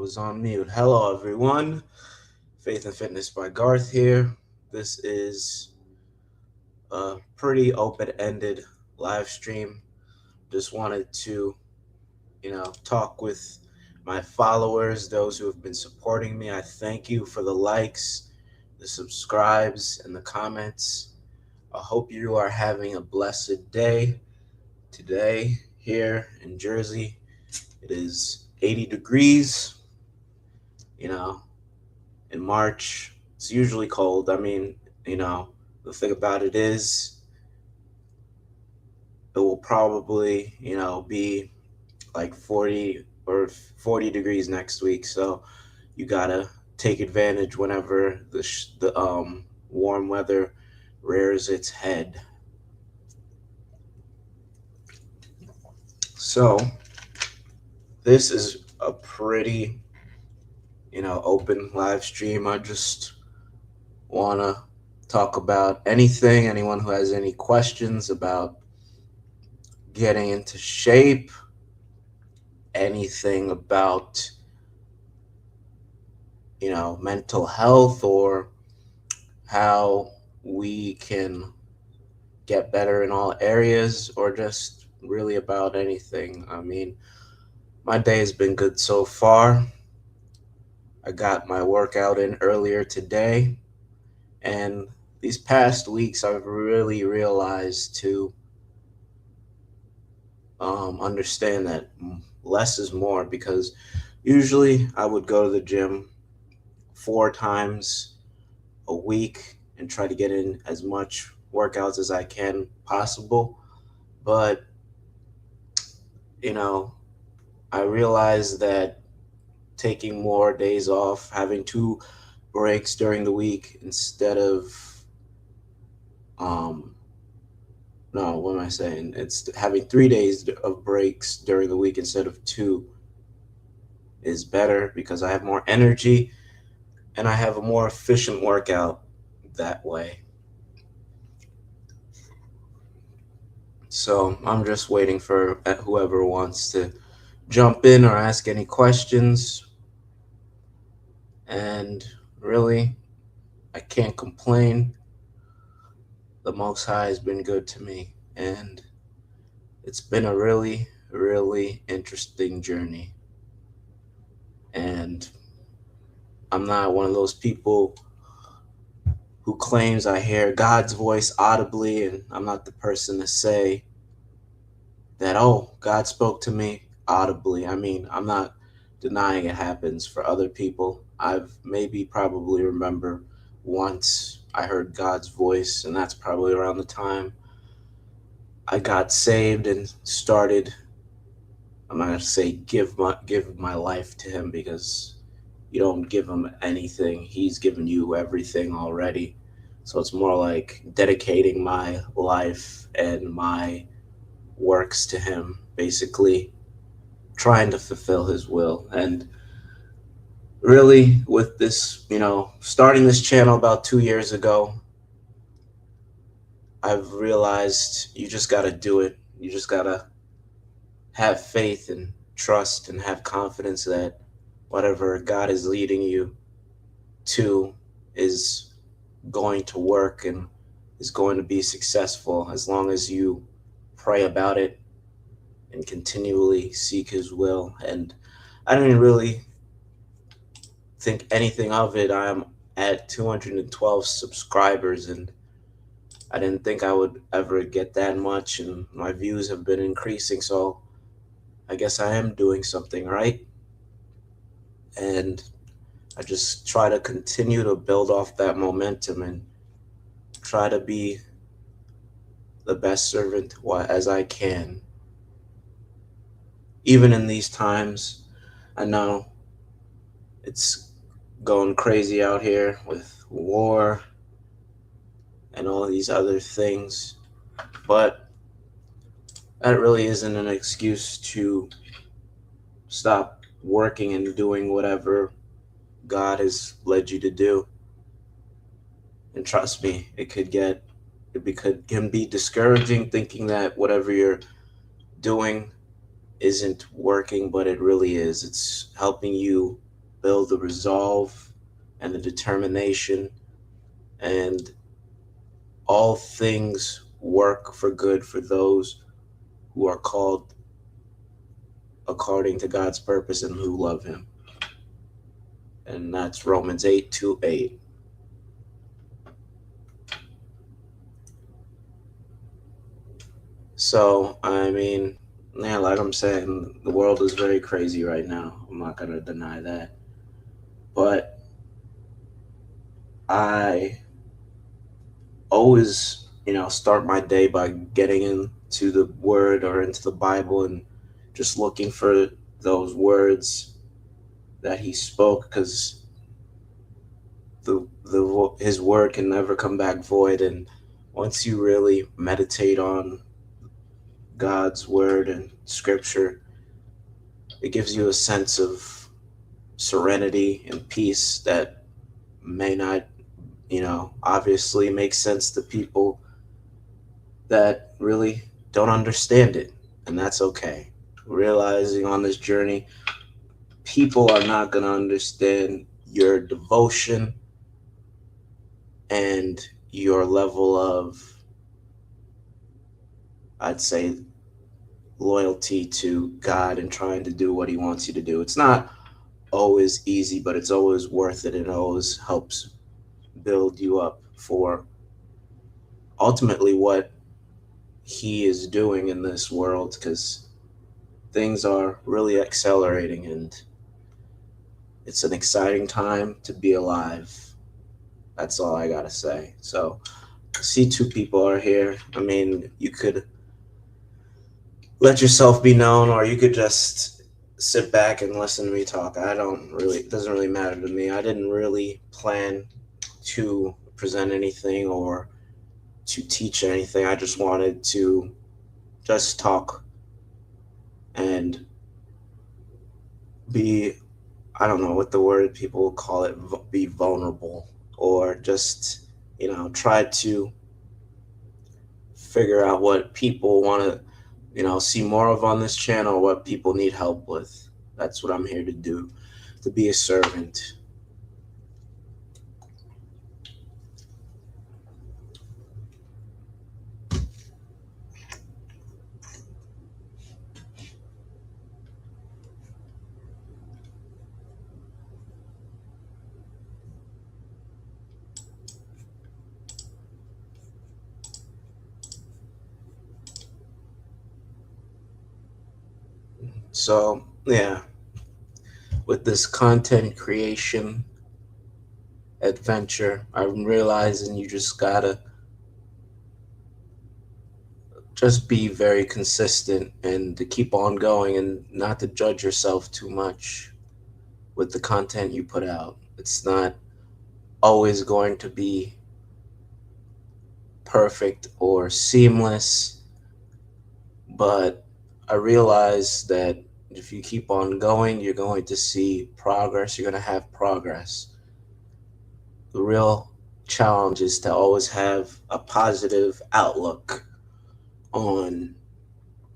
was on mute. Hello, everyone. Faith and Fitness by Garth here. This is a pretty open ended live stream. Just wanted to, talk with my followers, those who have been supporting me. I thank you for the likes, the subscribes, and the comments. I hope you are having a blessed day. Today, here in Jersey, it is 80 degrees. You know, in March, it's usually cold. You know, the thing about it is, it will probably, be like 40 or 40 degrees next week. So you gotta take advantage whenever the warm weather rears its head. So this is a pretty, open live stream. I just wanna talk about anything. Anyone who has any questions about getting into shape, anything about, mental health or how we can get better in all areas, or just really about anything. My day has been good so far. I got my workout in earlier today, and these past weeks I've really realized to understand that less is more, because usually I would go to the gym 4 times a week and try to get in as much workouts as I can possible. But, you know, I realized that taking more days off, having 2 breaks during the week instead of, um, no, what am I saying? It's having 3 days of breaks during the week instead of two is better, because I have more energy and I have a more efficient workout that way. So I'm just waiting for whoever wants to jump in or ask any questions. And really, I can't complain. The Most High has been good to me, and it's been a really, really interesting journey. And I'm not one of those people who claims I hear God's voice audibly, and I'm not the person to say that, oh, God spoke to me audibly. I'm not denying it happens for other people. I've maybe probably remember once I heard God's voice, and that's probably around the time I got saved and started. I'm not gonna say give my life to Him, because you don't give Him anything. He's given you everything already. So it's more like dedicating my life and my works to Him, basically trying to fulfill His will. And really, with this, starting this channel about 2 years ago, I've realized you just got to do it. You just got to have faith and trust and have confidence that whatever God is leading you to is going to work and is going to be successful, as long as you pray about it and continually seek His will. And I didn't really think anything of it. I'm at 212 subscribers, and I didn't think I would ever get that much, and my views have been increasing. So I guess I am doing something right. And I just try to continue to build off that momentum and try to be the best servant as I can. Even in these times, I know it's going crazy out here with war and all these other things, but that really isn't an excuse to stop working and doing whatever God has led you to do. And trust me, can be discouraging, thinking that whatever you're doing isn't working, but it really is. It's helping you build the resolve and the determination, and all things work for good for those who are called according to God's purpose and who love Him. And that's Romans 8:28. So, I mean, yeah, like I'm saying, the world is very crazy right now. I'm not going to deny that. But I always, start my day by getting into the Word or into the Bible and just looking for those words that He spoke, because His Word can never come back void. And once you really meditate on God's Word and Scripture, it gives you a sense of serenity and peace that may not, obviously make sense to people that really don't understand it. And that's okay. Realizing on this journey, people are not going to understand your devotion and your level of, I'd say, loyalty to God and trying to do what He wants you to do. It's not always easy, but it's always worth it, and it always helps build you up for ultimately what He is doing in this world, because things are really accelerating and it's an exciting time to be alive. That's all I gotta say. So, I see two people are here. I mean, you could let yourself be known, or you could just sit back and listen to me talk. I don't really, it doesn't really matter to me. I didn't really plan to present anything or to teach anything. I just wanted to just talk and be, I don't know what the word people call it, be vulnerable, or just, try to figure out what people want to, see more of on this channel, what people need help with. That's what I'm here to do, to be a servant. So, yeah, with this content creation adventure, I'm realizing you just gotta just be very consistent and to keep on going and not to judge yourself too much with the content you put out. It's not always going to be perfect or seamless, but I realize that if you keep on going, you're going to see progress, you're going to have progress. The real challenge is to always have a positive outlook on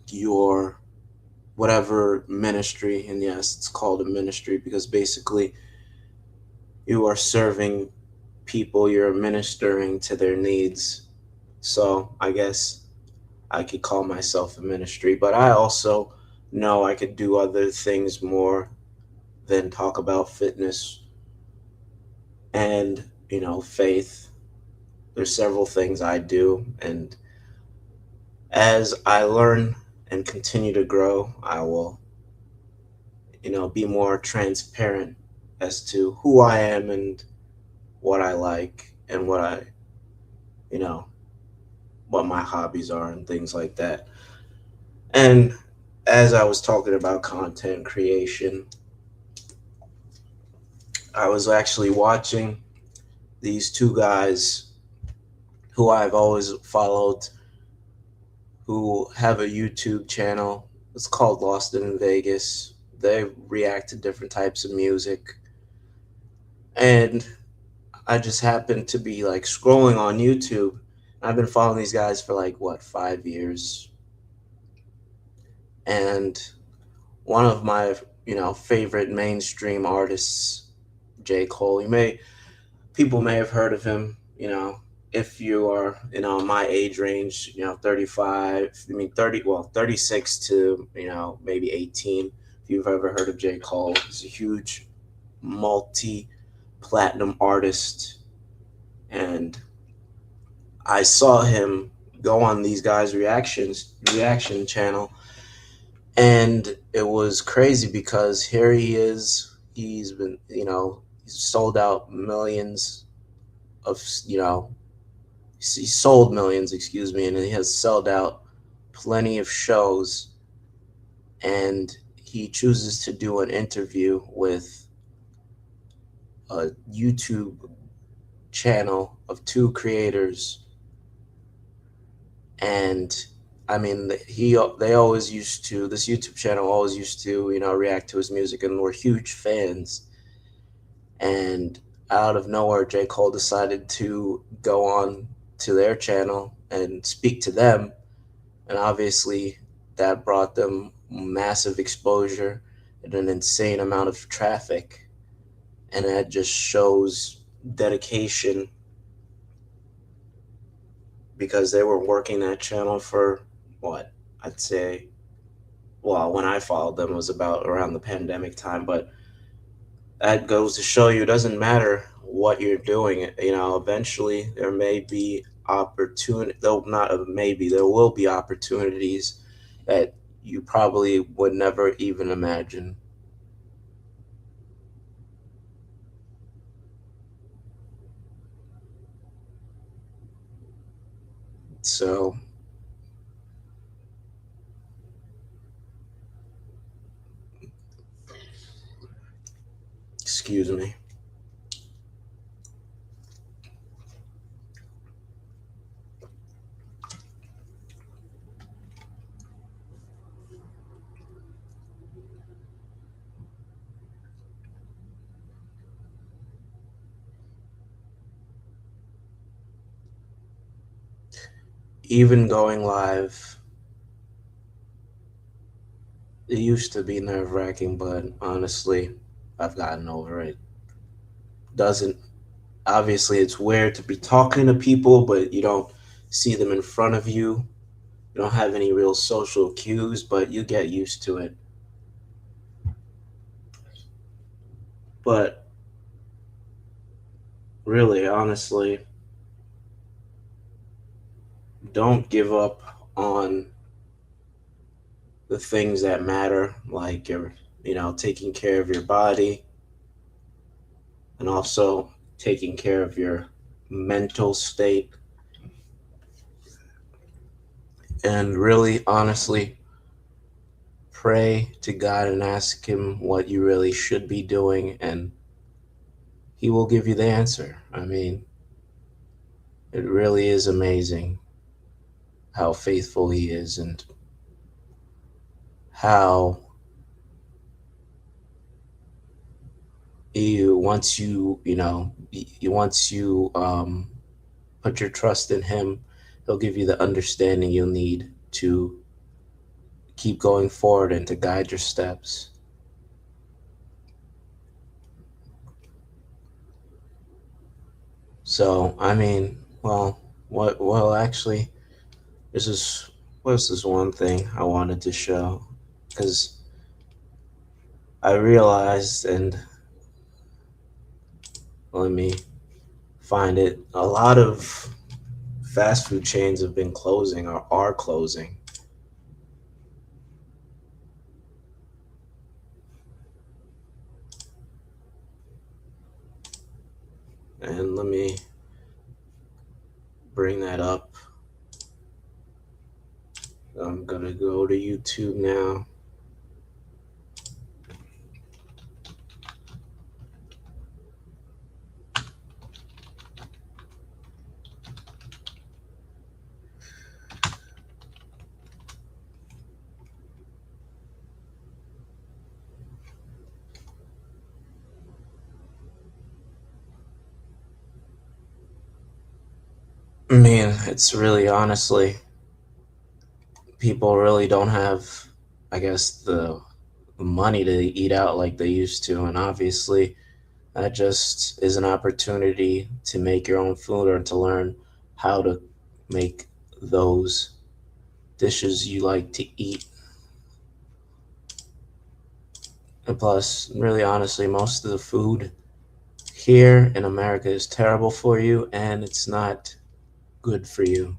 your whatever ministry. And yes, it's called a ministry because basically you are serving people, you're ministering to their needs. So I guess I could call myself a ministry, but I also know I could do other things more than talk about fitness and, faith. There's several things I do, and as I learn and continue to grow, I will, be more transparent as to who I am and what I like and you know, what my hobbies are and things like that. And as I was talking about content creation, I was actually watching these two guys who I've always followed who have a YouTube channel. It's called Lost in Vegas. They react to different types of music. And I just happened to be like scrolling on YouTube. I've been following these guys for like, what, 5 years? And one of my favorite mainstream artists, J. Cole. People may have heard of him, if you are, my age range, 35, 30, well, 36 to, maybe 18. If you've ever heard of J. Cole, he's a huge multi platinum artist. And I saw him go on these guys' reaction channel, and it was crazy because here he is. He's sold out millions of, he sold millions, excuse me, and he has sold out plenty of shows. And he chooses to do an interview with a YouTube channel of two creators. And I mean, they always used to, this YouTube channel always used to, react to his music and were huge fans. And out of nowhere, J. Cole decided to go on to their channel and speak to them. And obviously, that brought them massive exposure and an insane amount of traffic. And that just shows dedication, because they were working that channel for what, I'd say, well, when I followed them, it was about around the pandemic time. But that goes to show you, it doesn't matter what you're doing. Eventually there may be opportunity, though not a maybe, there will be opportunities that you probably would never even imagine. So, excuse me. Even going live, it used to be nerve wracking, but honestly, I've gotten over it. Doesn't Obviously, it's weird to be talking to people, but you don't see them in front of you. You don't have any real social cues, but you get used to it. But really, honestly, don't give up on the things that matter, like taking care of your body, and also taking care of your mental state. And really, honestly, pray to God and ask Him what you really should be doing, and He will give you the answer. I mean, it really is amazing how faithful He is, and how you once you put your trust in Him, He'll give you the understanding you'll need to keep going forward and to guide your steps. So, I mean, actually, this is this is one thing I wanted to show, because I realized, and let me find it, a lot of fast food chains have been closing or are closing. And let me bring that up. I'm gonna go to YouTube now. I mean, it's really, honestly, people really don't have, I guess, money to eat out like they used to. And obviously, that just is an opportunity to make your own food or to learn how to make those dishes you like to eat. And plus, really honestly, most of the food here in America is terrible for you and it's not good for you.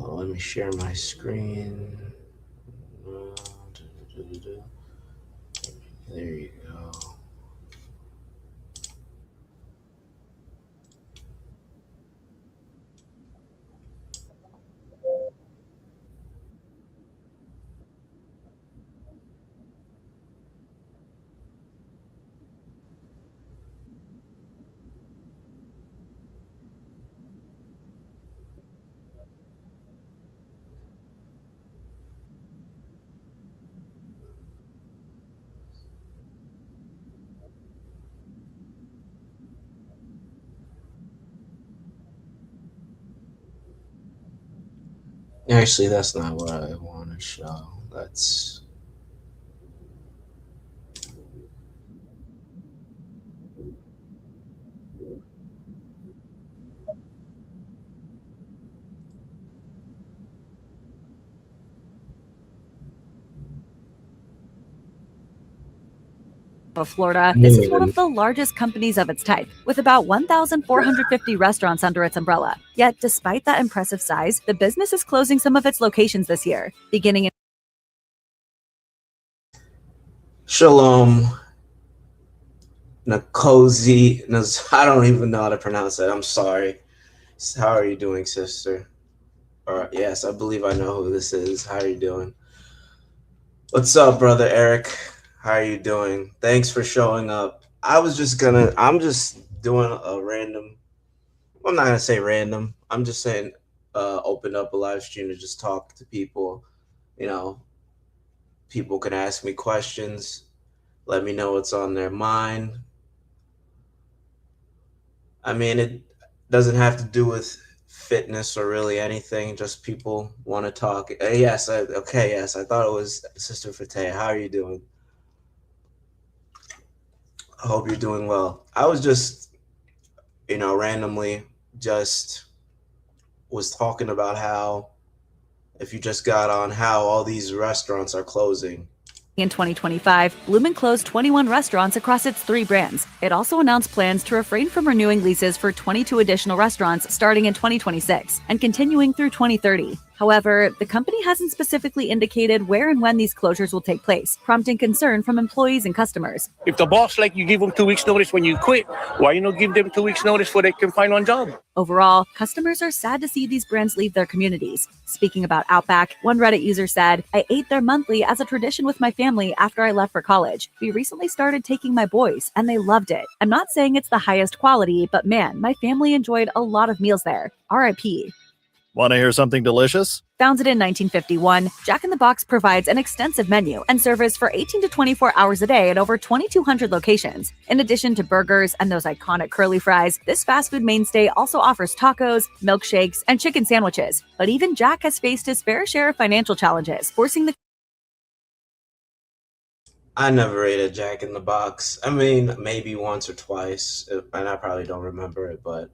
Oh, let me share my screen. There you go. Actually, that's not what I want to show. That's of Florida, this is one of the largest companies of its type, with about 1,450 restaurants under its umbrella. Yet, despite that impressive size, the business is closing some of its locations this year, beginning in Shalom, Nakosi. I don't even know how to pronounce that. I'm sorry. How are you doing, sister? All right, yes, I believe I know who this is. How are you doing? What's up, brother Eric? How are you doing? Thanks for showing up. I'm just doing a random, I'm not gonna say random. I'm just saying, open up a live stream to just talk to people. You know, people can ask me questions, let me know what's on their mind. I mean, it doesn't have to do with fitness or really anything. Just people want to talk. Yes, I thought it was Sister Fateh. How are you doing? I hope you're doing well. I was just, randomly just was talking about how if you just got on how all these restaurants are closing. In 2025, Bloomin' closed 21 restaurants across its 3 brands. It also announced plans to refrain from renewing leases for 22 additional restaurants starting in 2026 and continuing through 2030. However, the company hasn't specifically indicated where and when these closures will take place, prompting concern from employees and customers. If the boss you give them 2 weeks notice when you quit, why you not give them 2 weeks notice so they can find one job? Overall, customers are sad to see these brands leave their communities. Speaking about Outback, one Reddit user said, "I ate there monthly as a tradition with my family after I left for college. We recently started taking my boys, and they loved it. I'm not saying it's the highest quality, but man, my family enjoyed a lot of meals there. RIP." Want to hear something delicious? Founded in 1951, Jack in the Box provides an extensive menu and service for 18 to 24 hours a day at over 2,200 locations. In addition to burgers and those iconic curly fries, this fast food mainstay also offers tacos, milkshakes, and chicken sandwiches. But even Jack has faced his fair share of financial challenges, forcing the I never ate a Jack in the Box. I mean, maybe once or twice, and I probably don't remember it, but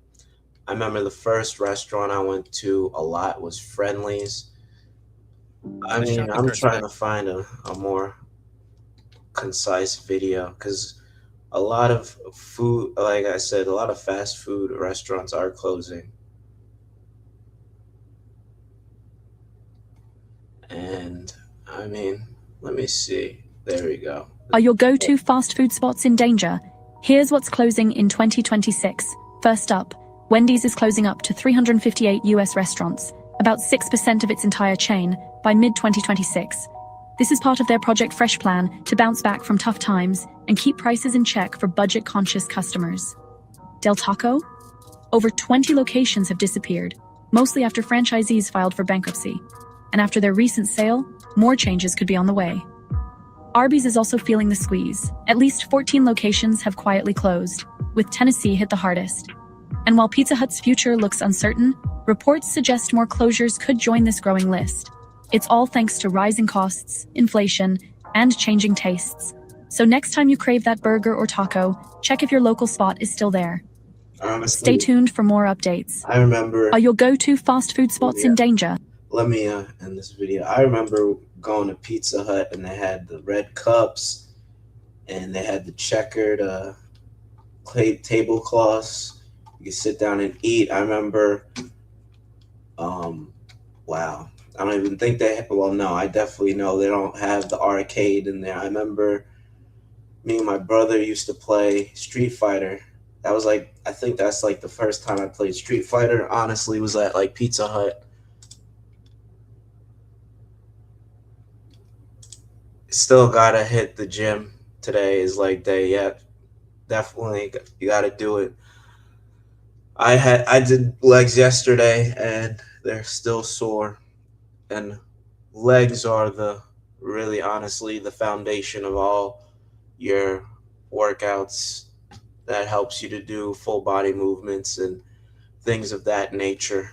I remember the first restaurant I went to a lot was Friendly's. I mean, I'm trying to find a more concise video because a lot of food, like I said, a lot of fast food restaurants are closing. And I mean, let me see. There we go. Are your go-to fast food spots in danger? Here's what's closing in 2026. First up, Wendy's is closing up to 358 US restaurants, about 6% of its entire chain, by mid-2026. This is part of their Project Fresh plan to bounce back from tough times and keep prices in check for budget-conscious customers. Del Taco? Over 20 locations have disappeared, mostly after franchisees filed for bankruptcy. And after their recent sale, more changes could be on the way. Arby's is also feeling the squeeze. At least 14 locations have quietly closed, with Tennessee hit the hardest. And while Pizza Hut's future looks uncertain, reports suggest more closures could join this growing list. It's all thanks to rising costs, inflation, and changing tastes. So next time you crave that burger or taco, check if your local spot is still there. Stay tuned for more updates. I remember. Are your go-to fast food spots in danger? Let me end this video. I remember going to Pizza Hut and they had the red cups and they had the checkered clay tablecloths. You could sit down and eat. I remember, wow. I don't even think they, well, no, I definitely know they don't have the arcade in there. I remember me and my brother used to play Street Fighter. That was like, I think that's like the first time I played Street Fighter, honestly, was at like Pizza Hut. Still gotta hit the gym. Today is like day. Yeah, definitely you gotta do it. I did legs yesterday and they're still sore. And legs are the really honestly the foundation of all your workouts. That helps you to do full body movements and things of that nature.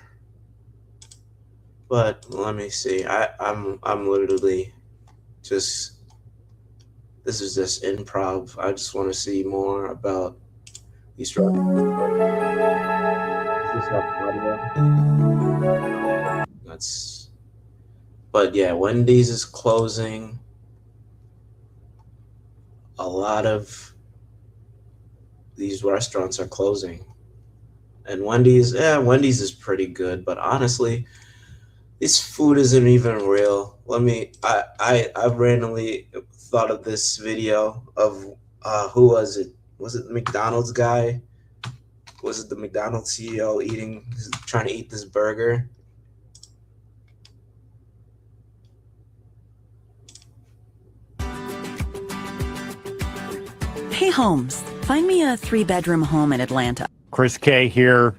But let me see. I'm literally just, this is just improv. I just want to see more about these drugs. That's, but yeah, Wendy's is closing. A lot of these restaurants are closing. And Wendy's is pretty good, but honestly, this food isn't even real. I randomly thought of this video of who was it? Was it the McDonald's guy? Was it the McDonald's CEO trying to eat this burger? Hey, Holmes, find me a 3-bedroom home in Atlanta. Chris K here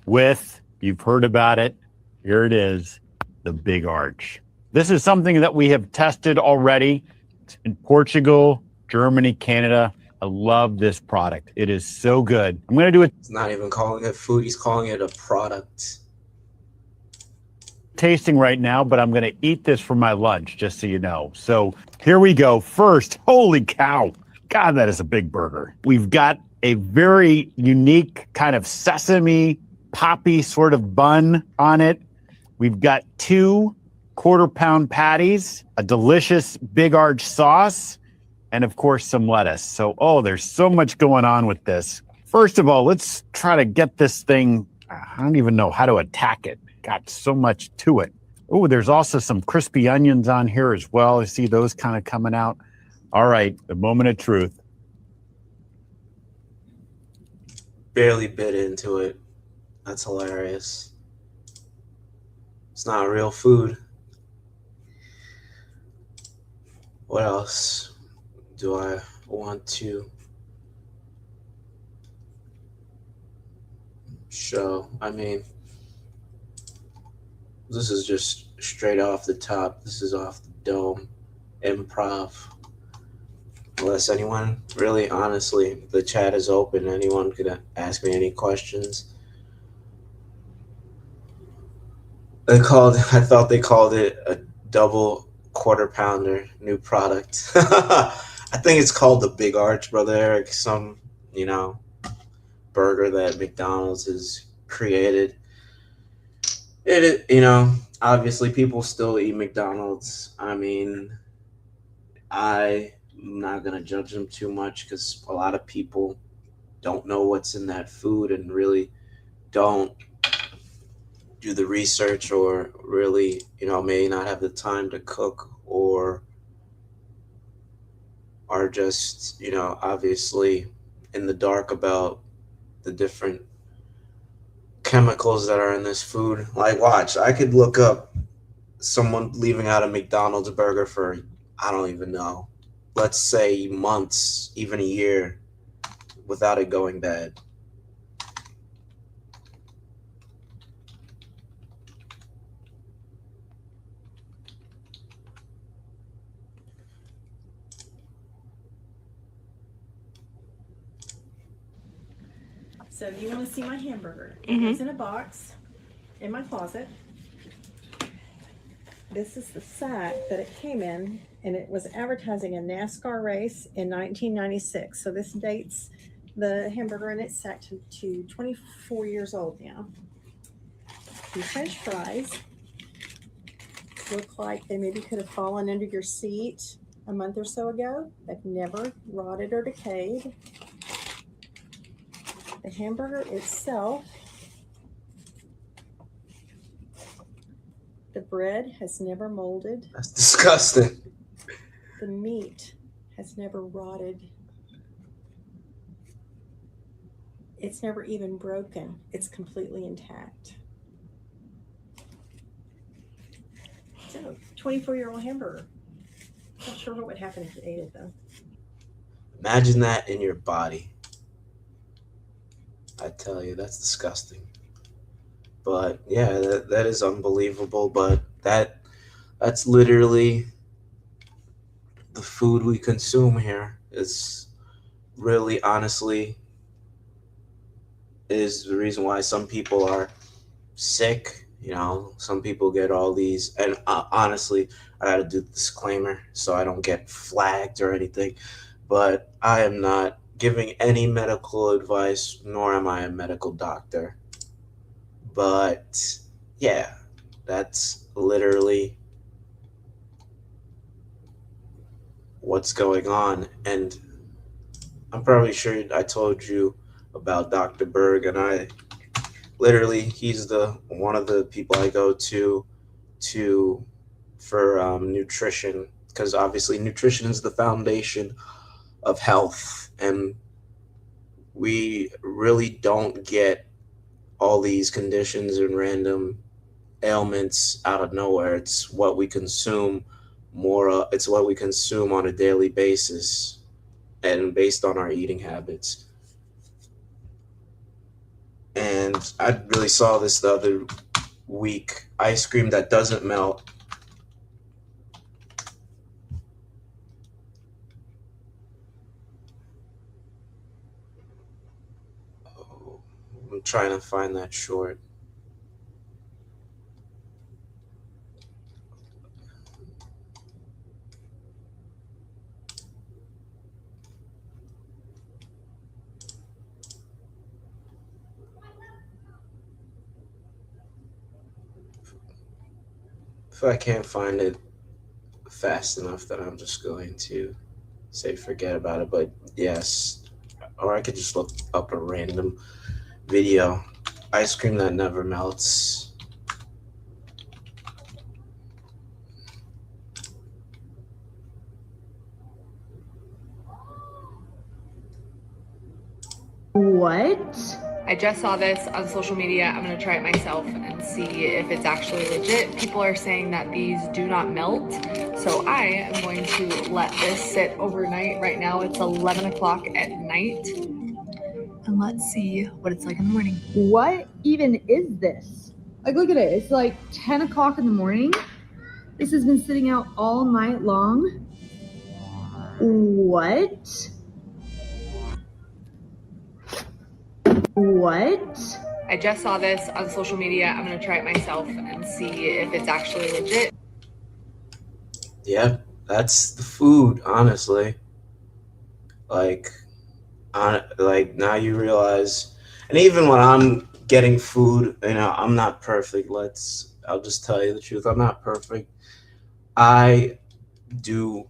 with, you've heard about it, here it is, the Big Arch. This is something that we have tested already. It's in Portugal, Germany, Canada. I love this product. It is so good. I'm going to do a He's not even calling it food. He's calling it a product. tasting right now, but I'm going to eat this for my lunch, just so you know. So here we go. First, holy cow. God, that is a big burger. We've got a very unique kind of sesame poppy sort of bun on it. We've got 2 quarter-pound patties, a delicious Big Arch sauce, and of course some lettuce. So, there's so much going on with this. First of all, let's try to get this thing, I don't even know how to attack it. Got so much to it. Oh, there's also some crispy onions on here as well. I see those kind of coming out. All right, the moment of truth. Barely bit into it. That's hilarious. It's not real food. What else do I want to show? I mean, this is just straight off the top. This is off the dome. Improv. Unless anyone, really, honestly, the chat is open. Anyone could ask me any questions. I thought they called it a double quarter pounder, new product. I think it's called the Big Arch, Brother Eric. Some, burger that McDonald's has created. Obviously people still eat McDonald's. I mean, I'm not going to judge them too much because a lot of people don't know what's in that food and really don't do the research or really, may not have the time to cook or are just, obviously in the dark about the different chemicals that are in this food. Like, watch, I could look up someone leaving out a McDonald's burger for, I don't even know, let's say months, even a year, without it going bad. So you want to see my hamburger? It's in a box in my closet. This is the sack that it came in, and it was advertising a NASCAR race in 1996. So this dates the hamburger in its sack to 24 years old now. The French fries look like they maybe could have fallen under your seat a month or so ago. They've never rotted or decayed. The hamburger itself, the bread has never molded. That's disgusting. The meat has never rotted. It's never even broken. It's completely intact. So, 24-year-old hamburger. Not sure what would happen if you ate it, though. Imagine that in your body. I tell you, that's disgusting. But yeah, that is unbelievable. But that's literally the food we consume here. It's really, honestly, is the reason why some people are sick. You know, some people get all these, and honestly, I gotta do the disclaimer so I don't get flagged or anything. But I am not giving any medical advice, nor am I a medical doctor. But yeah, that's literally what's going on. And I'm probably sure I told you about Dr. Berg, and I literally, he's the one of the people I go to for nutrition, because obviously nutrition is the foundation of health, and we really don't get all these conditions and random ailments out of nowhere. It's what we consume it's what we consume on a daily basis and based on our eating habits. And I really saw this the other week. Ice cream that doesn't melt. Oh, I'm trying to find that short. If I can't find it fast enough, then I'm just going to say forget about it. But yes, or I could just look up a random video. Ice cream that never melts. What? I just saw this on social media. I'm gonna try it myself and see if it's actually legit. People are saying that these do not melt. So I am going to let this sit overnight. Right now it's 11 o'clock at night. And let's see what it's like in the morning. What even is this? Like, look at it. It's like 10 o'clock in the morning. This has been sitting out all night long. What? What? I just saw this on social media. I'm gonna try it myself and see if it's actually legit. Yeah, that's the food, honestly. Like now you realize, and even when I'm getting food, you know, I'm not perfect. I'll just tell you the truth. I'm not perfect. I do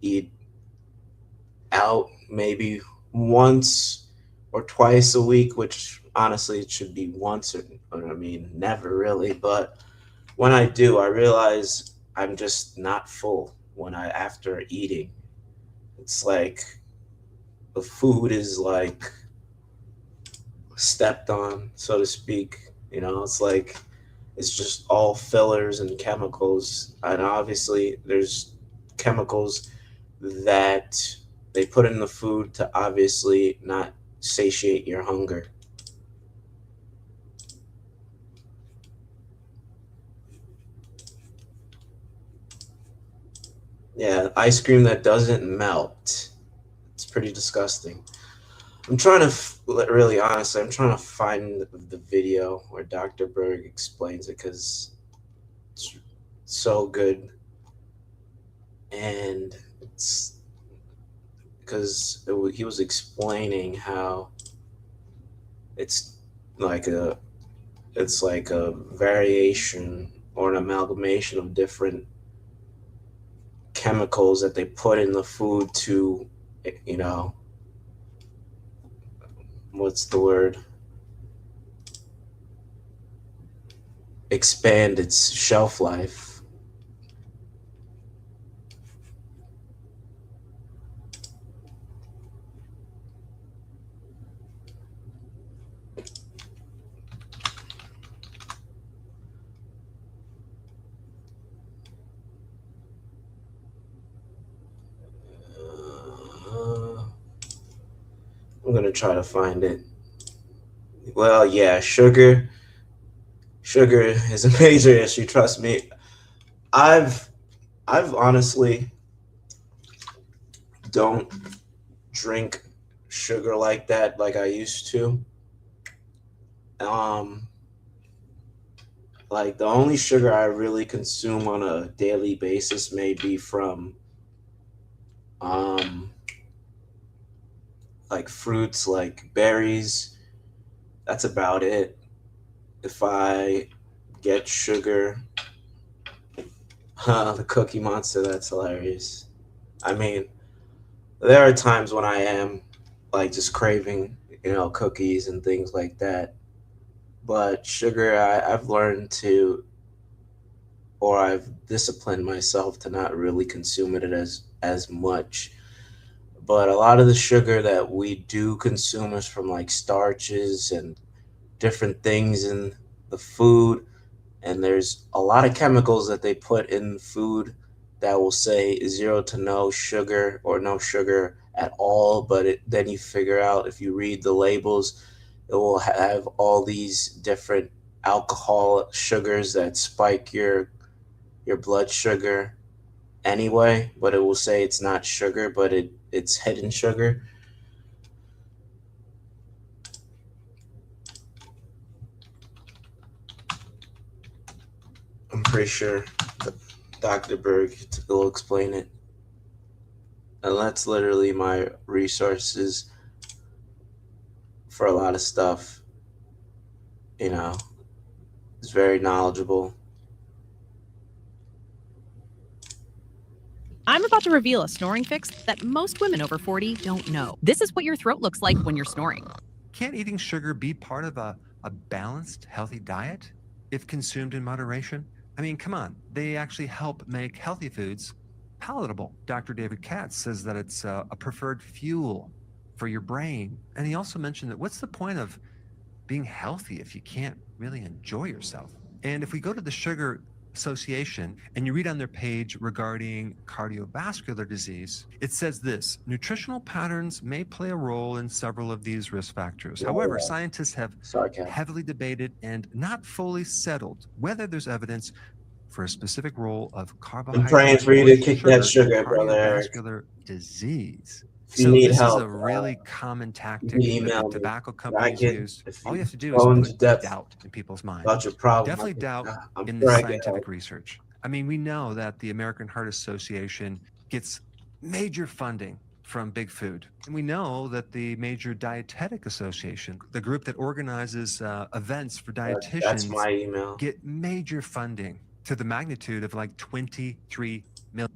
eat out maybe once or twice a week, which honestly it should be once or I mean, never really. But when I do, I realize I'm just not full after eating. It's like the food is like stepped on, so to speak. You know, it's like it's just all fillers and chemicals. And obviously there's chemicals that they put in the food to obviously not satiate your hunger. Yeah, ice cream that doesn't melt. It's pretty disgusting. I'm trying to really honestly, I'm trying to find the video where Dr. Berg explains it because it's so good, and it's because he was explaining how it's like a it's like a variation or an amalgamation of different chemicals that they put in the food to, you know, what's the word? Expand its shelf life. I'm gonna try to find it. Well, yeah, sugar. Sugar is a major issue. Trust me. I've honestly don't drink sugar like that, like I used to. Um, like the only sugar I really consume on a daily basis may be from um like fruits, like berries. That's about it. If I get sugar, the Cookie Monster, that's hilarious. I mean, there are times when I am like just craving, cookies and things like that. But sugar, I've learned to, or I've disciplined myself to not really consume it as much. But a lot of the sugar that we do consume is from like starches and different things in the food. And there's a lot of chemicals that they put in food that will say zero to no sugar or no sugar at all. But then you figure out, if you read the labels, it will have all these different alcohol sugars that spike your blood sugar anyway, but it will say it's not sugar, but it's hidden sugar. I'm pretty sure Dr. Berg will explain it. And that's literally my resources for a lot of stuff. It's very knowledgeable. I'm about to reveal a snoring fix that most women over 40 don't know. This is what your throat looks like when you're snoring. Can't eating sugar be part of a balanced, healthy diet if consumed in moderation? I mean, come on. They actually help make healthy foods palatable. Dr. David Katz says that it's a preferred fuel for your brain. And he also mentioned that what's the point of being healthy if you can't really enjoy yourself? And if we go to the Sugar Association and you read on their page regarding cardiovascular disease, it says this: nutritional patterns may play a role in several of these risk factors. However, scientists have heavily debated and not fully settled whether there's evidence for a specific role of carbohydrates. I'm praying for you to kick that sugar, brother Eric. Cardiovascular disease. If you need this help, is a really common tactic that the tobacco me. companies use. All you have to do is put doubt in people's minds. About your problem. Definitely doubt in the scientific research. I mean, we know that the American Heart Association gets major funding from Big Food. And we know that the major Dietetic Association, the group that organizes events for dietitians, that's my email, get major funding to the magnitude of like 23 million.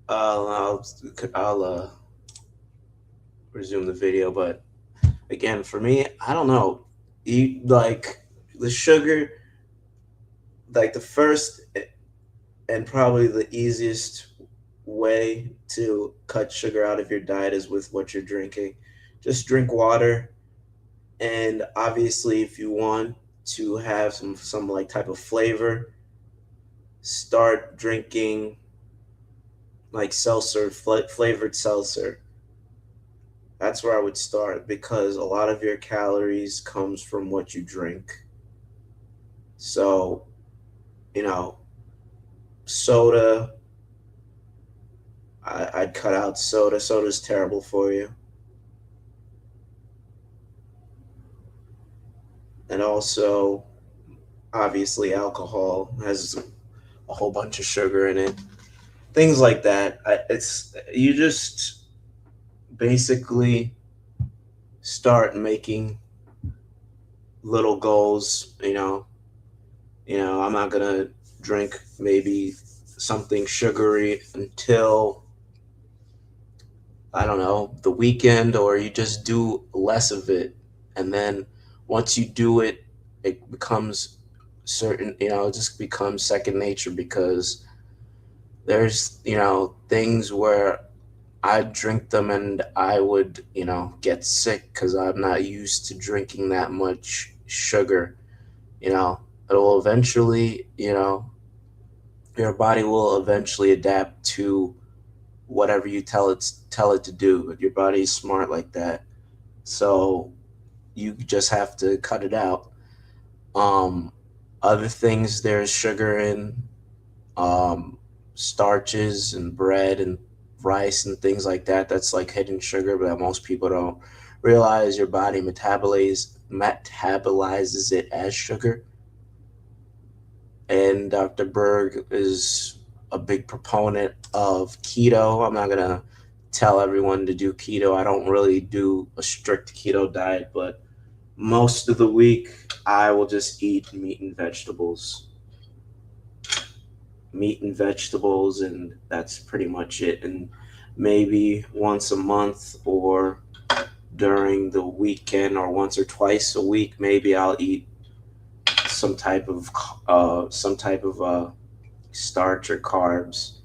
I'll resume the video, but again, for me, I don't know. Eat like the sugar, like the first and probably the easiest way to cut sugar out of your diet is with what you're drinking. Just drink water, and obviously, if you want to have some like type of flavor, start drinking like seltzer, flavored seltzer. That's where I would start, because a lot of your calories comes from what you drink. So, soda, I'd cut out soda. Soda's terrible for you. And also, obviously, alcohol has a whole bunch of sugar in it. Things like that. It's you just basically start making little goals. I'm not gonna drink maybe something sugary until, I don't know, the weekend, or you just do less of it. And then once you do it, it becomes it just becomes second nature, because there's, things where I drink them and I would, get sick because I'm not used to drinking that much sugar. It will eventually, your body will eventually adapt to whatever you tell it to do. Your body is smart like that. So you just have to cut it out. Um, Other things there's sugar in, starches and bread and rice and things like that. That's like hidden sugar, but most people don't realize your body metabolizes it as sugar. And Dr. Berg is a big proponent of keto. I'm not gonna tell everyone to do keto. I don't really do a strict keto diet, but most of the week I will just eat meat and vegetables, and that's pretty much it. And maybe once a month, or during the weekend, or once or twice a week, maybe I'll eat some type of starch or carbs.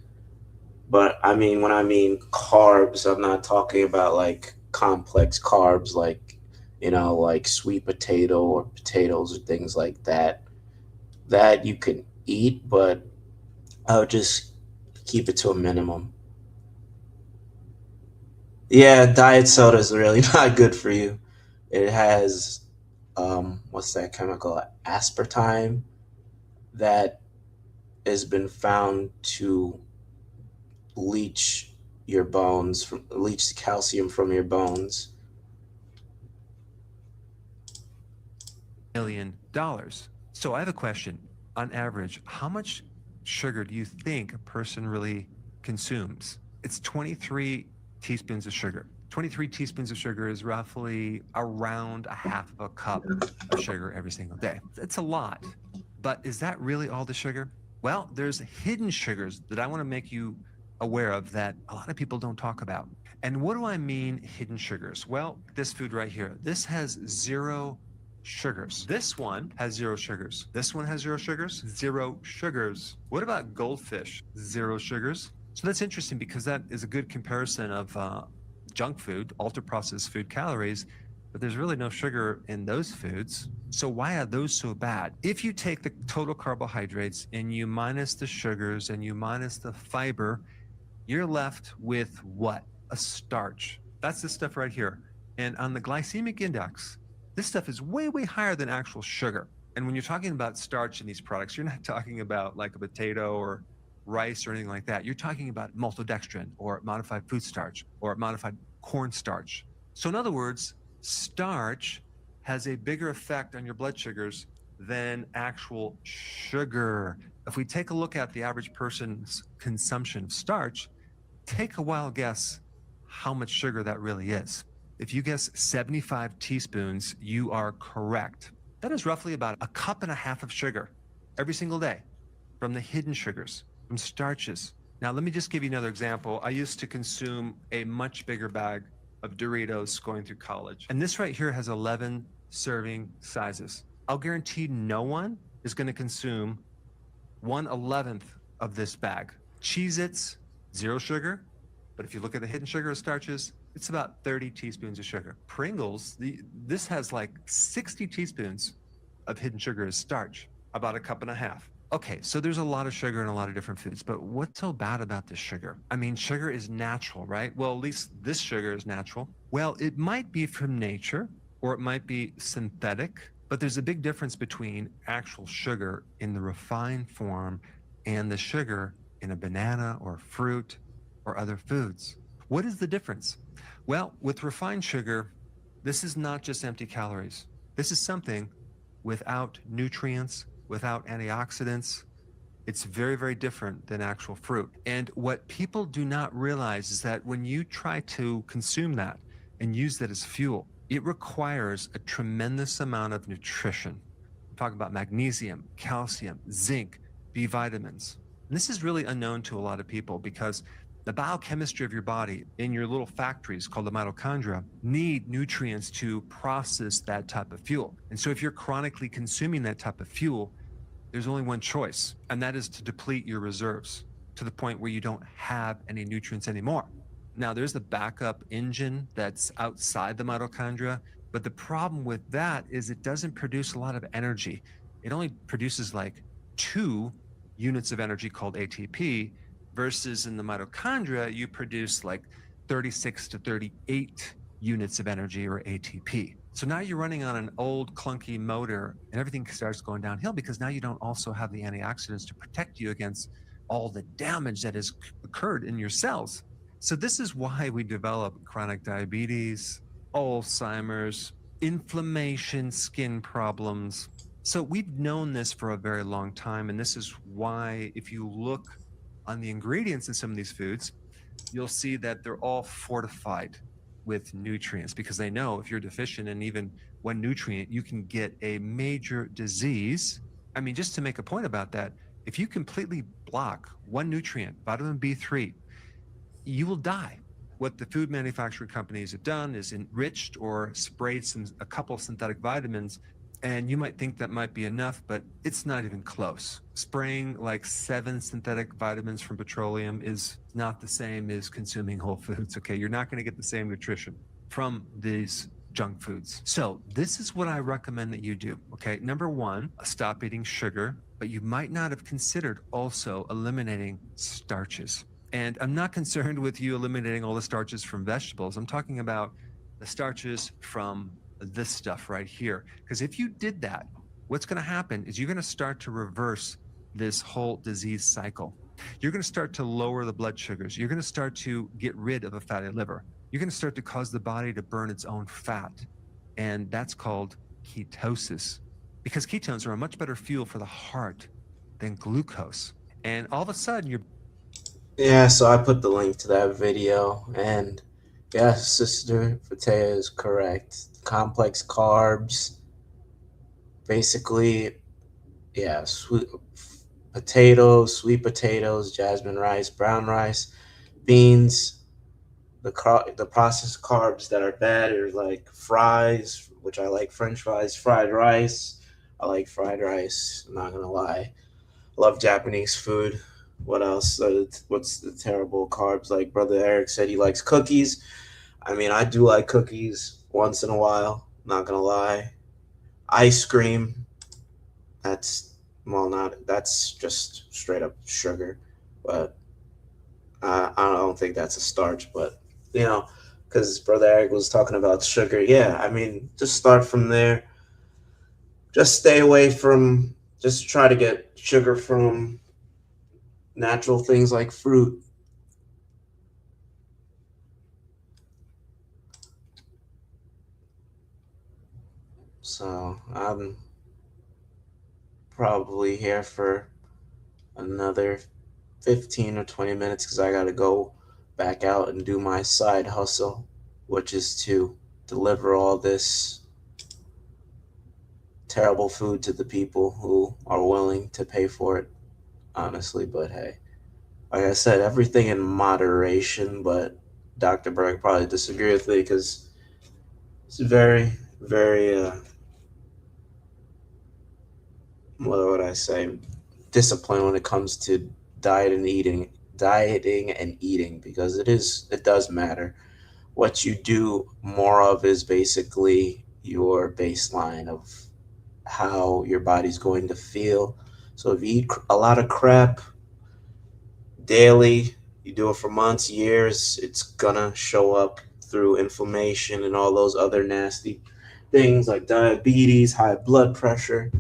But I mean, when I mean carbs, I'm not talking about like complex carbs, like, like sweet potato or potatoes or things like that. That you can eat, but I would just keep it to a minimum. Yeah, diet soda is really not good for you. It has, what's that chemical? Aspartame, that has been found to leach leach the calcium from your bones. $1 million. So I have a question. On average, how much sugar do you think a person really consumes? It's 23 teaspoons of sugar. 23 teaspoons of sugar is roughly around a half of a cup of sugar every single day. It's a lot. But is that really all the sugar? Well, there's hidden sugars that I want to make you aware of that a lot of people don't talk about. And what do I mean hidden sugars? Well, this food right here, this has 0 sugars. This one has 0 sugars. This one has 0 sugars, 0 sugars. What about goldfish? 0 sugars. So that's interesting, because that is a good comparison of junk food, ultra-processed food calories, but there's really no sugar in those foods. So why are those so bad? If you take the total carbohydrates and you minus the sugars and you minus the fiber, you're left with what? A starch. That's this stuff right here. And on the glycemic index, this stuff is way, way higher than actual sugar. And when you're talking about starch in these products, you're not talking about like a potato or rice or anything like that. You're talking about maltodextrin or modified food starch or modified corn starch. So in other words, starch has a bigger effect on your blood sugars than actual sugar. If we take a look at the average person's consumption of starch, take a wild guess how much sugar that really is. If you guess 75 teaspoons, you are correct. That is roughly about a cup and a half of sugar every single day from the hidden sugars, from starches. Now, let me just give you another example. I used to consume a much bigger bag of Doritos going through college. And this right here has 11 serving sizes. I'll guarantee no one is going to consume 1/11 of this bag. Cheez-Its, 0 sugar. But if you look at the hidden sugar of starches, it's about 30 teaspoons of sugar. Pringles, this has like 60 teaspoons of hidden sugar as starch, about a cup and a half. Okay, so there's a lot of sugar in a lot of different foods, but what's so bad about this sugar? I mean, sugar is natural, right? Well, at least this sugar is natural. Well, it might be from nature, or it might be synthetic, but there's a big difference between actual sugar in the refined form and the sugar in a banana or fruit or other foods. What is the difference? Well, with refined sugar, this is not just empty calories. This is something without nutrients, without antioxidants. It's very, very different than actual fruit. And what people do not realize is that when you try to consume that and use that as fuel, it requires a tremendous amount of nutrition. I'm talking about magnesium, calcium, zinc, B vitamins. And this is really unknown to a lot of people because the biochemistry of your body in your little factories called the mitochondria need nutrients to process that type of fuel. And so if you're chronically consuming that type of fuel, there's only one choice, and that is to deplete your reserves to the point where you don't have any nutrients anymore. Now, there's the backup engine that's outside the mitochondria, but the problem with that is it doesn't produce a lot of energy. It only produces like 2 units of energy called ATP, versus in the mitochondria, you produce like 36 to 38 units of energy, or ATP. So now you're running on an old clunky motor and everything starts going downhill because now you don't also have the antioxidants to protect you against all the damage that has occurred in your cells. So this is why we develop chronic diabetes, Alzheimer's, inflammation, skin problems. So we've known this for a very long time. And this is why if you look on the ingredients in some of these foods, you'll see that they're all fortified with nutrients, because they know if you're deficient in even one nutrient, you can get a major disease. I mean, just to make a point about that, if you completely block one nutrient, vitamin B3, you will die. What the food manufacturing companies have done is enriched or sprayed a couple synthetic vitamins, and you might think that might be enough, but it's not even close. Spraying like 7 synthetic vitamins from petroleum is not the same as consuming whole foods, okay? You're not gonna get the same nutrition from these junk foods. So this is what I recommend that you do, okay? Number 1, stop eating sugar, but you might not have considered also eliminating starches. And I'm not concerned with you eliminating all the starches from vegetables. I'm talking about the starches from this stuff right here. Because if you did that, what's going to happen is you're going to start to reverse this whole disease cycle. You're going to start to lower the blood sugars. You're going to start to get rid of a fatty liver. You're going to start to cause the body to burn its own fat. And that's called ketosis. Because ketones are a much better fuel for the heart than glucose. And all of a sudden, you're... Yeah, so I put the link to that video, and yes, Sister Fatea is correct. Complex carbs, basically, yeah, sweet potatoes, jasmine rice, brown rice, beans. The processed carbs that are bad are like fries, which I like French fries, fried rice. I like fried rice, I'm not gonna lie. Love Japanese food. What else? What's the terrible carbs? Like Brother Eric said, he likes cookies. I mean, I do like cookies once in a while, not gonna lie. Ice cream, that's just straight up sugar, but I don't think that's a starch. But you know, because Brother Eric was talking about sugar, yeah, I mean, just start from there. Just stay away from, just try to get sugar from natural things like fruit. So I'm probably here for another 15 or 20 minutes because I got to go back out and do my side hustle, which is to deliver all this terrible food to the people who are willing to pay for it, honestly. But hey, like I said, everything in moderation, but Dr. Berg probably disagree with me because it's very, very, what would I say, disciplined when it comes to dieting and eating, because it does matter. What you do more of is basically your baseline of how your body's going to feel. So if you eat a lot of crap daily, you do it for months, years, it's gonna show up through inflammation and all those other nasty things like diabetes, high blood pressure,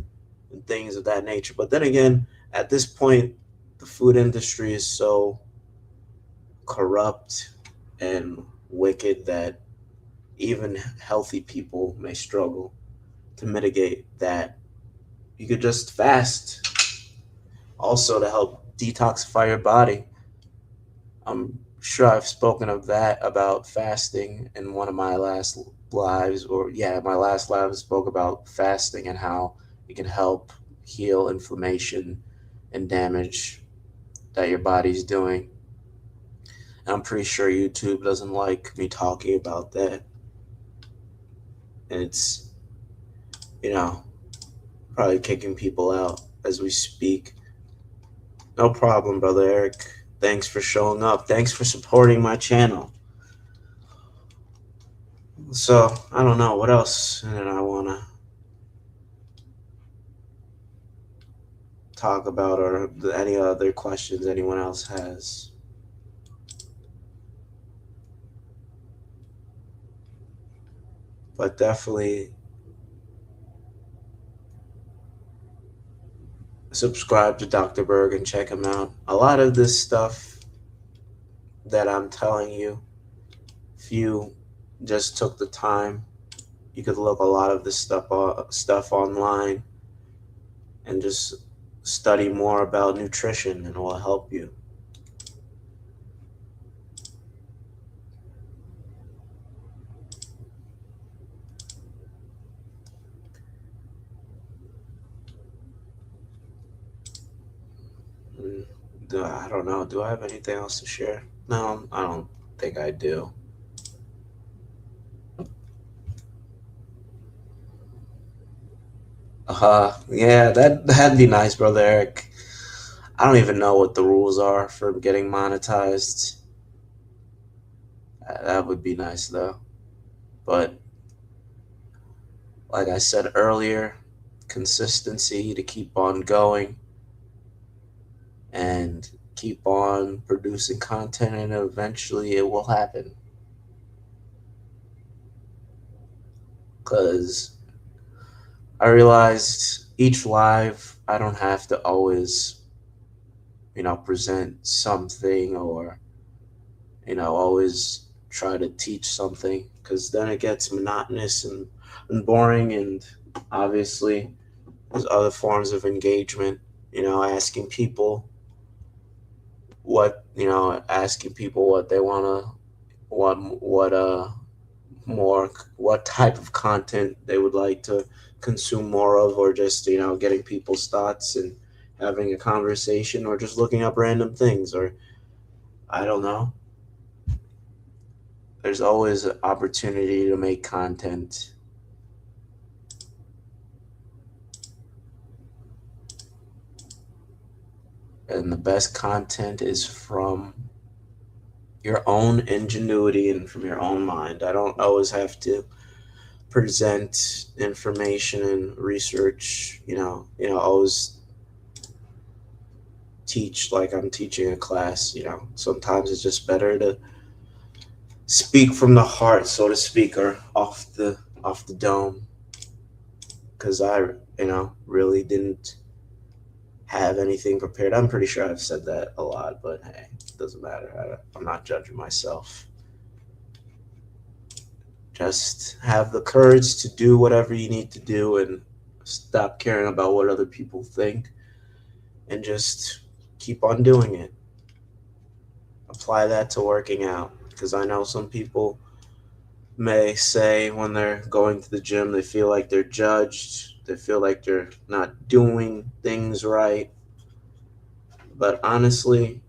and things of that nature. But then again, at this point, the food industry is so corrupt and wicked that even healthy people may struggle to mitigate that you could just fast also to help detoxify your body. I'm sure I've spoken of that about fasting in one of my last lives, or yeah, my last live I spoke about fasting and how it can help heal inflammation and damage that your body's doing. And I'm pretty sure YouTube doesn't like me talking about that. And it's, you know, probably kicking people out as we speak. No problem, Brother Eric. Thanks for showing up. Thanks for supporting my channel. So, I don't know what else and I want to talk about, or any other questions anyone else has. But definitely subscribe to Dr. Berg and check him out. A lot of this stuff that I'm telling you, if you just took the time, you could look a lot of this stuff online and just study more about nutrition, and it will help you. I don't know. Do I have anything else to share? No, I don't think I do. Yeah, that'd be nice, Brother Eric. I don't even know what the rules are for getting monetized. That would be nice, though. But like I said earlier, consistency to keep on going and keep on producing content, and eventually it will happen. Because I realized each live, I don't have to always, present something, or, always try to teach something, because then it gets monotonous and boring. And obviously there's other forms of engagement, asking people what they want to, what type of content they would like to consume more of, or just, getting people's thoughts and having a conversation, or just looking up random things, or I don't know. There's always an opportunity to make content. And the best content is from your own ingenuity and from your own mind. I don't always have to present information and research, always teach like I'm teaching a class. Sometimes it's just better to speak from the heart, so to speak, or off the dome, because I really didn't have anything prepared. I'm pretty sure I've said that a lot, but hey, it doesn't matter. I'm not judging myself. Just have the courage to do whatever you need to do, and stop caring about what other people think, and just keep on doing it. Apply that to working out, because I know some people may say when they're going to the gym, they feel like they're judged. They feel like they're not doing things right. But honestly,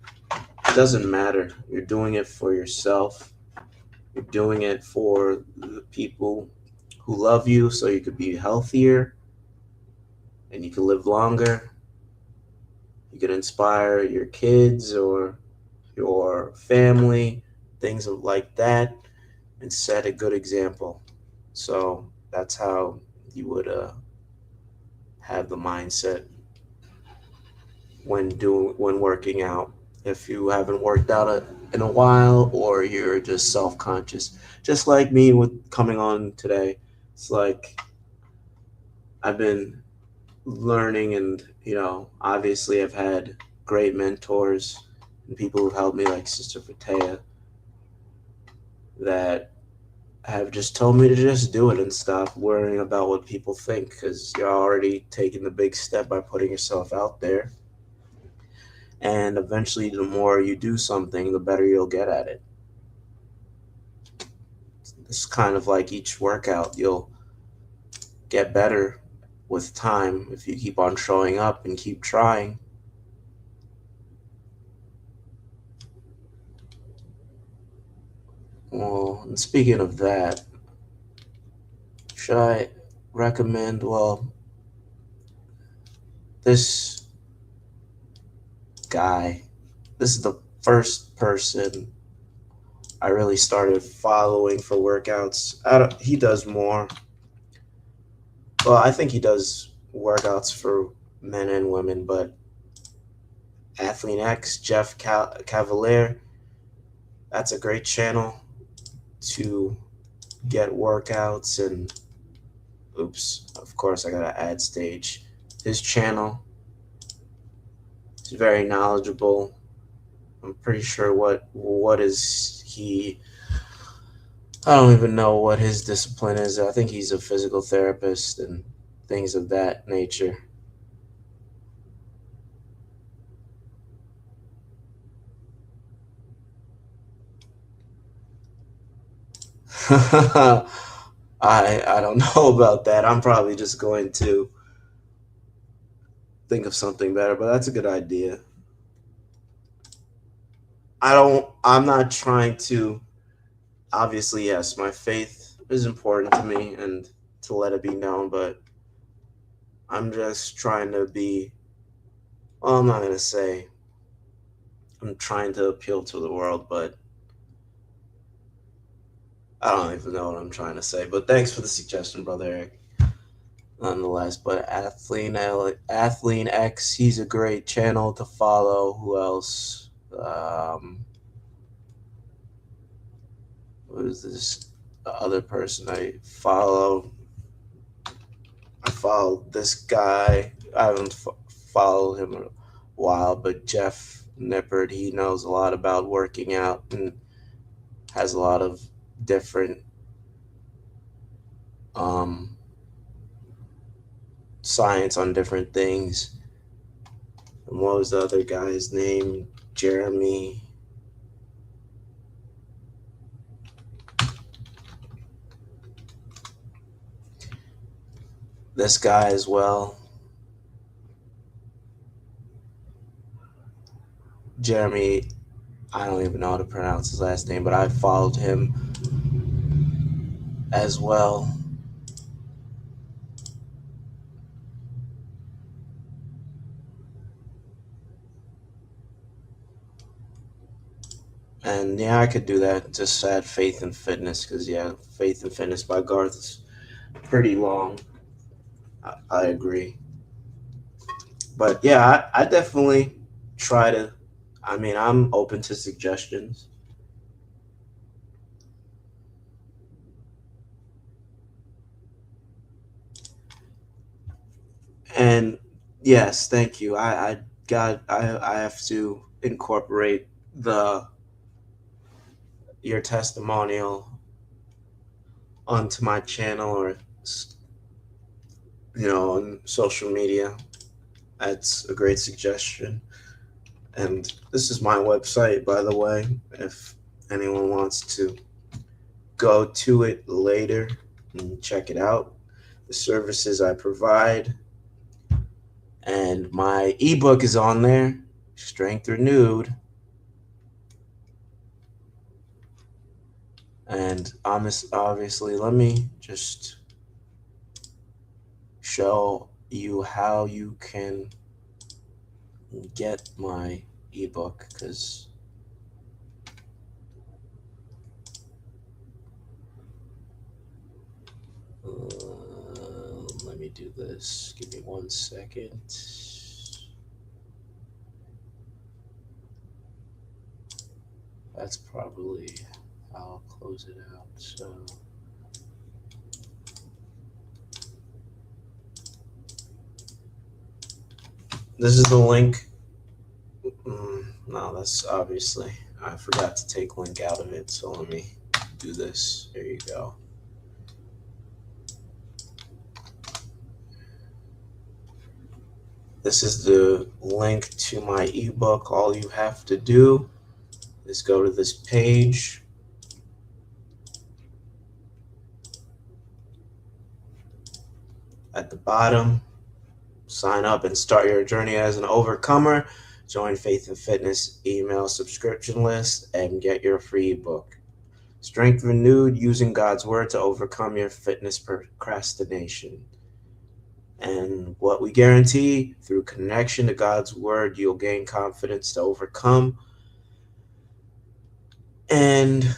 it doesn't matter. You're doing it for yourself. You're doing it for the people who love you, so you could be healthier and you can live longer. You can inspire your kids or your family, things like that, and set a good example. So that's how you would have the mindset when working out. If you haven't worked out in a while, or you're just self-conscious, just like me with coming on today, it's like I've been learning, and obviously I've had great mentors and people who've helped me, like Sister Fatea, that have just told me to just do it and stop worrying about what people think, because you're already taking the big step by putting yourself out there. And eventually, the more you do something, the better you'll get at it. It's kind of like each workout. You'll get better with time if you keep on showing up and keep trying. Well, and speaking of that, should I recommend, well, this guy, this is the first person I really started following for workouts. He does more. Well, I think he does workouts for men and women, but Athlean X, Jeff Cavalier, that's a great channel to get workouts. And oops, of course I gotta add stage. His channel is very knowledgeable. I'm pretty sure what is he, I don't even know what his discipline is. I think he's a physical therapist and things of that nature. I don't know about that. I'm probably just going to think of something better, but that's a good idea. I'm not trying to, obviously, yes, my faith is important to me and to let it be known, but I'm just trying to be, well, I'm not going to say I'm trying to appeal to the world, but I don't even know what I'm trying to say. But thanks for the suggestion, brother Eric, nonetheless. But Athlean X, he's a great channel to follow. Who else? What is this other person I follow? I follow this guy. I haven't followed him in a while, but Jeff Nippert, he knows a lot about working out and has a lot of different science on different things. And what was the other guy's name? Jeremy. This guy as well. Jeremy, I don't even know how to pronounce his last name, but I followed him as well. And yeah, I could do that. Just add Faith and Fitness, because yeah, Faith and Fitness by Garth is pretty long. I agree. But yeah, I definitely try to, I mean, I'm open to suggestions. And yes, thank you. I have to incorporate your testimonial onto my channel, or on social media. That's a great suggestion. And this is my website, by the way, if anyone wants to go to it later and check it out, the services I provide. And my ebook is on there, Strength Renewed. And obviously, let me just show you how you can get my ebook, because let me do this. Give me 1 second. That's probably how I'll close it out. So this is the link. No, that's obviously, I forgot to take link out of it. So let me do this. There you go. This is the link to my ebook. All you have to do is go to this page. At the bottom, sign up and start your journey as an overcomer. Join Faith and Fitness email subscription list and get your free ebook. Strength renewed, using God's word to overcome your fitness procrastination. And what we guarantee, through connection to God's word, you'll gain confidence to overcome. And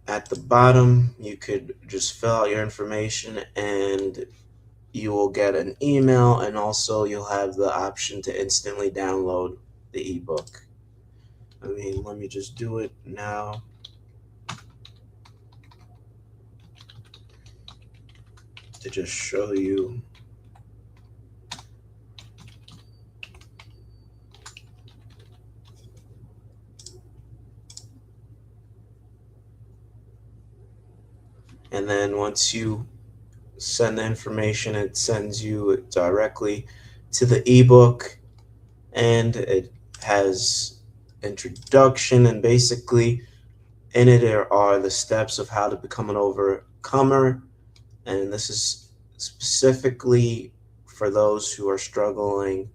at the bottom, you could just fill out your information and you will get an email, and also you'll have the option to instantly download the ebook. Let me just do it now. To just show you. And then once you send the information, it sends you directly to the ebook, and it has introduction, and basically in it there are the steps of how to become an overcomer. And this is specifically for those who are struggling,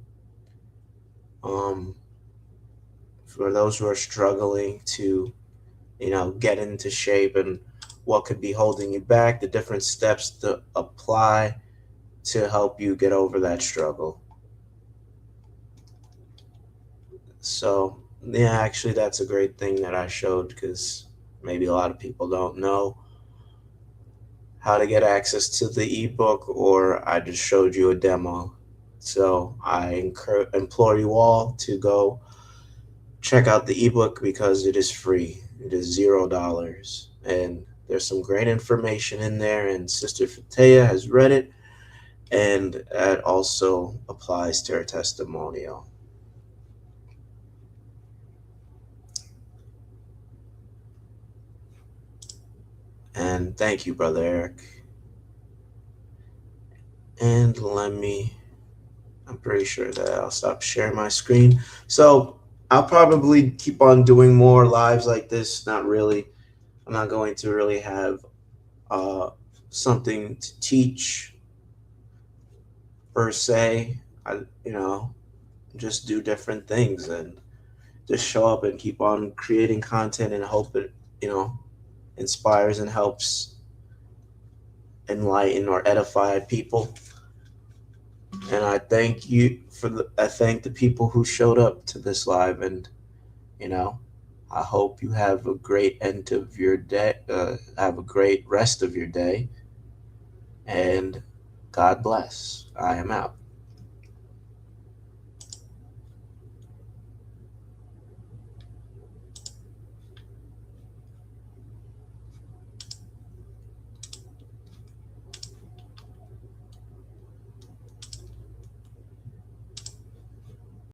to, get into shape, and what could be holding you back, the different steps to apply to help you get over that struggle. So, yeah, actually, that's a great thing that I showed, because maybe a lot of people don't know how to get access to the ebook, or I just showed you a demo. So I implore you all to go check out the ebook, because it is free. It is $0. And there's some great information in there, and Sister Fatea has read it, and that also applies to her testimonial. And thank you, Brother Eric. And I'm pretty sure that I'll stop sharing my screen. So I'll probably keep on doing more lives like this. Not really. I'm not going to really have something to teach per se. Just do different things and just show up and keep on creating content, and hope it, inspires and helps enlighten or edify people. And I thank the people who showed up to this live, and I hope you have a great end of your day, have a great rest of your day, and God bless. I am out.